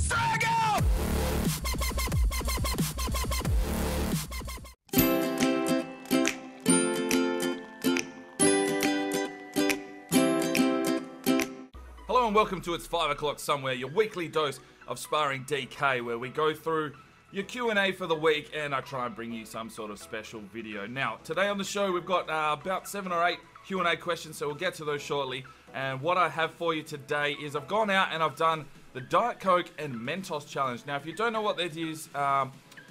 Strike out! Hello and welcome to It's 5 O'Clock Somewhere, your weekly dose of Sparring DK, where we go through your Q&A for the week and I try and bring you some sort of special video. Now, today on the show we've got about 7 or 8 Q&A questions, so we'll get to those shortly. And what I have for you today is I've gone out and I've done the Diet Coke and Mentos challenge. Now, if you don't know what that is,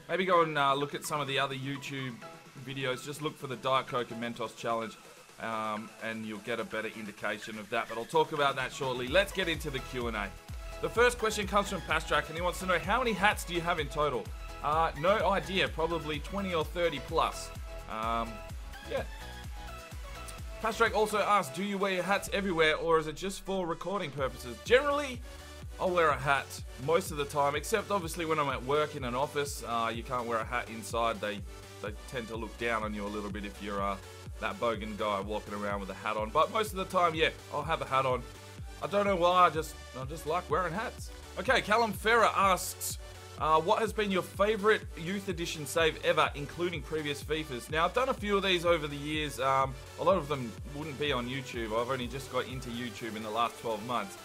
maybe go and look at some of the other YouTube videos. Just look for the Diet Coke and Mentos challenge. And you'll get a better indication of that, but I'll talk about that shortly. Let's get into the Q&A. The first question comes from Pastrack, and he wants to know, how many hats do you have in total? No idea, probably 20 or 30 plus. Yeah. Pastrack also asks, do you wear your hats everywhere, or is it just for recording purposes? Generally, I'll wear a hat most of the time, except obviously when I'm at work in an office. You can't wear a hat inside. They tend to look down on you a little bit if you're that bogan guy walking around with a hat on. But most of the time, yeah, I'll have a hat on. I don't know why, I just like wearing hats. Okay, Callum Ferrer asks, what has been your favourite Youth Edition save ever, including previous FIFAs? Now, I've done a few of these over the years. A lot of them wouldn't be on YouTube. I've only just got into YouTube in the last 12 months.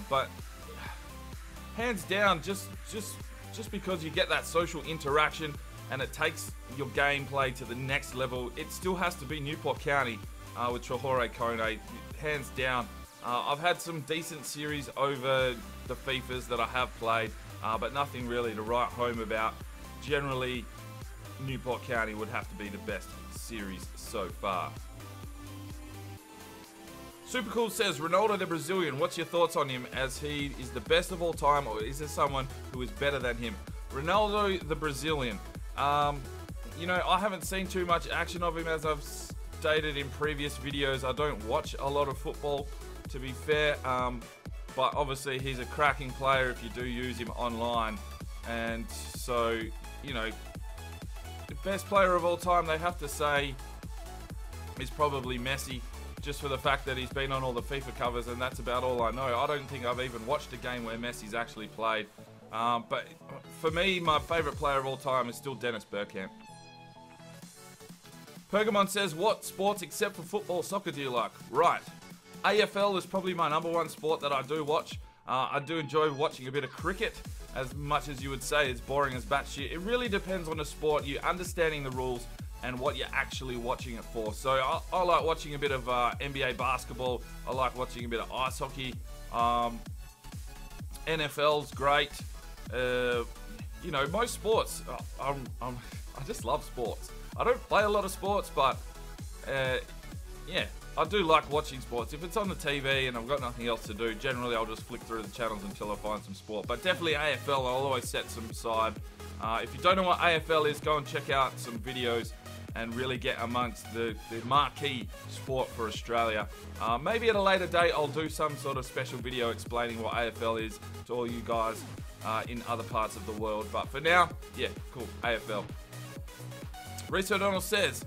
But hands down, just because you get that social interaction and it takes your gameplay to the next level, it still has to be Newport County with Traore Kone, hands down. I've had some decent series over the FIFAs that I have played, but nothing really to write home about. Generally, Newport County would have to be the best series so far. Supercool says, Ronaldo the Brazilian, what's your thoughts on him, as he is the best of all time, or is there someone who is better than him? Ronaldo the Brazilian. You know, I haven't seen too much action of him, as I've stated in previous videos. I don't watch a lot of football, to be fair, but obviously he's a cracking player if you do use him online. And so, you know, the best player of all time, they have to say, is probably Messi, just for the fact that he's been on all the FIFA covers, and that's about all I know. I don't think I've even watched a game where Messi's actually played. But for me, my favourite player of all time is still Dennis Bergkamp. Pergamon says, what sports except for football, soccer do you like? Right. AFL is probably my #1 sport that I do watch. I do enjoy watching a bit of cricket, as much as you would say it's boring as batshit. It really depends on the sport, you understanding the rules and what you're actually watching it for. So I like watching a bit of NBA basketball. I like watching a bit of ice hockey. NFL's great. You know, most sports, I just love sports. I don't play a lot of sports, but yeah, I do like watching sports. If it's on the TV and I've got nothing else to do, generally I'll just flick through the channels until I find some sport. But definitely AFL, I'll always set some aside. If you don't know what AFL is, go and check out some videos and really get amongst the marquee sport for Australia. Maybe at a later date I'll do some sort of special video explaining what AFL is to all you guys in other parts of the world. But for now, yeah, cool, AFL. Reese O'Donnell says,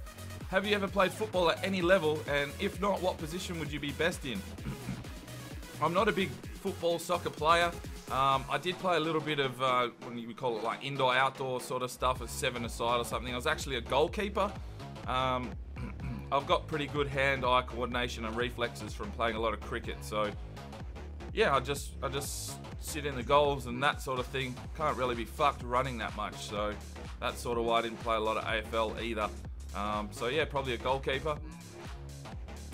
have you ever played football at any level, and if not, what position would you be best in? I'm not a big football, soccer player. I did play a little bit of, what do you call it, like indoor-outdoor sort of stuff, a 7-a-side or something. I was actually a goalkeeper. I've got pretty good hand-eye coordination and reflexes from playing a lot of cricket, so yeah, I just sit in the goals and that sort of thing. Can't really be fucked running that much, so that's sort of why I didn't play a lot of AFL either. So yeah, probably a goalkeeper.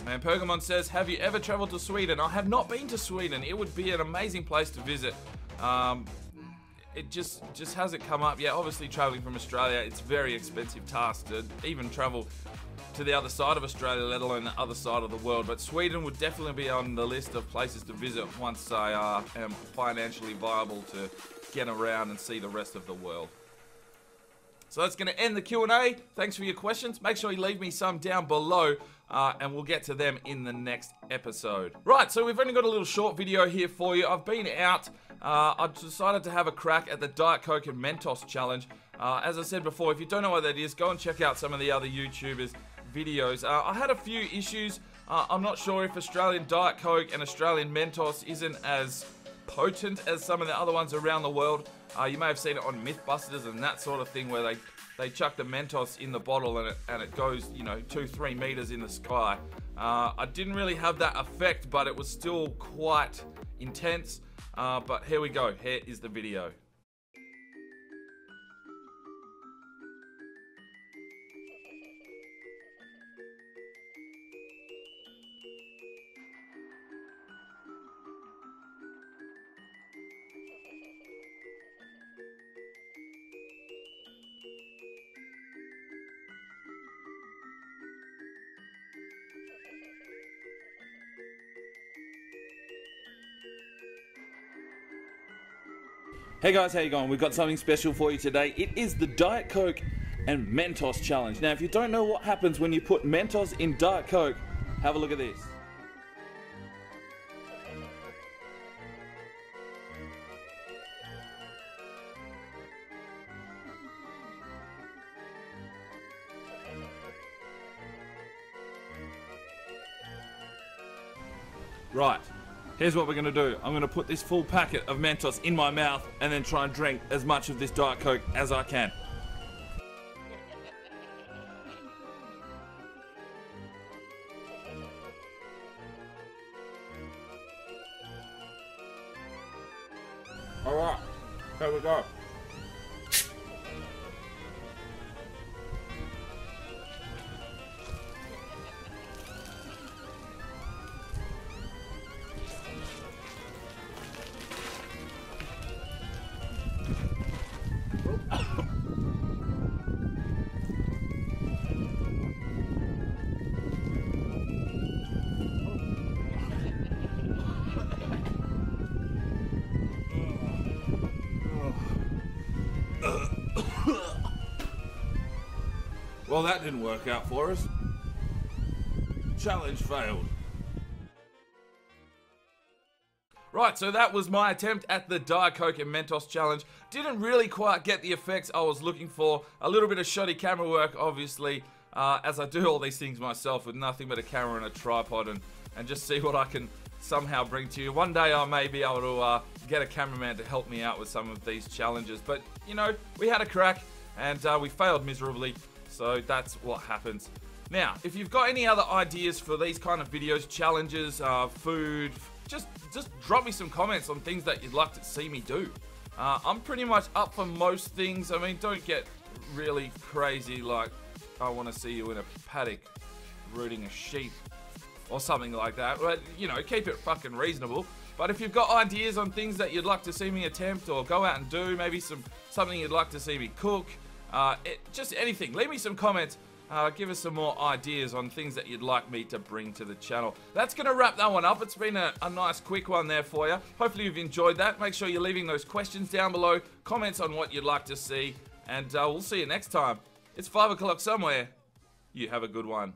And Pergamon says, have you ever travelled to Sweden? I have not been to Sweden. It would be an amazing place to visit. It just hasn't come up yet. Obviously, travelling from Australia, it's a very expensive task to even travel to the other side of Australia, let alone the other side of the world. But Sweden would definitely be on the list of places to visit once I am financially viable to get around and see the rest of the world. So that's going to end the Q&A. Thanks for your questions. Make sure you leave me some down below, and we'll get to them in the next episode. Right, so we've only got a little short video here for you. I've been out. I decided to have a crack at the Diet Coke and Mentos challenge. As I said before, if you don't know what that is, go and check out some of the other YouTubers' videos. I had a few issues. I'm not sure if Australian Diet Coke and Australian Mentos isn't as potent as some of the other ones around the world. You may have seen it on Mythbusters and that sort of thing, where they chuck the Mentos in the bottle and it goes, you know, 2-3 meters in the sky. I didn't really have that effect, but it was still quite intense. But here we go. Here is the video. Hey guys, how you going? We've got something special for you today. It is the Diet Coke and Mentos challenge. Now, if you don't know what happens when you put Mentos in Diet Coke, have a look at this. Right. Here's what we're going to do. I'm going to put this full packet of Mentos in my mouth and then try and drink as much of this Diet Coke as I can. Alright, here we go. Well, that didn't work out for us. Challenge failed. Right, so that was my attempt at the Diet Coke and Mentos challenge. Didn't really quite get the effects I was looking for. A little bit of shoddy camera work, obviously, as I do all these things myself with nothing but a camera and a tripod and just see what I can somehow bring to you. One day I may be able to get a cameraman to help me out with some of these challenges. But, you know, we had a crack and we failed miserably. So that's what happens. Now, if you've got any other ideas for these kind of videos, challenges, food, just drop me some comments on things that you'd like to see me do. I'm pretty much up for most things. I mean, don't get really crazy like I want to see you in a paddock rooting a sheep or something like that. But, you know, keep it fucking reasonable. But if you've got ideas on things that you'd like to see me attempt or go out and do, maybe something you'd like to see me cook, just anything, leave me some comments. Give us some more ideas on things that you'd like me to bring to the channel. That's going to wrap that one up. It's been a nice quick one there for you. Hopefully you've enjoyed that. Make sure you're leaving those questions down below, comments on what you'd like to see, and we'll see you next time. It's 5 o'clock somewhere. You have a good one.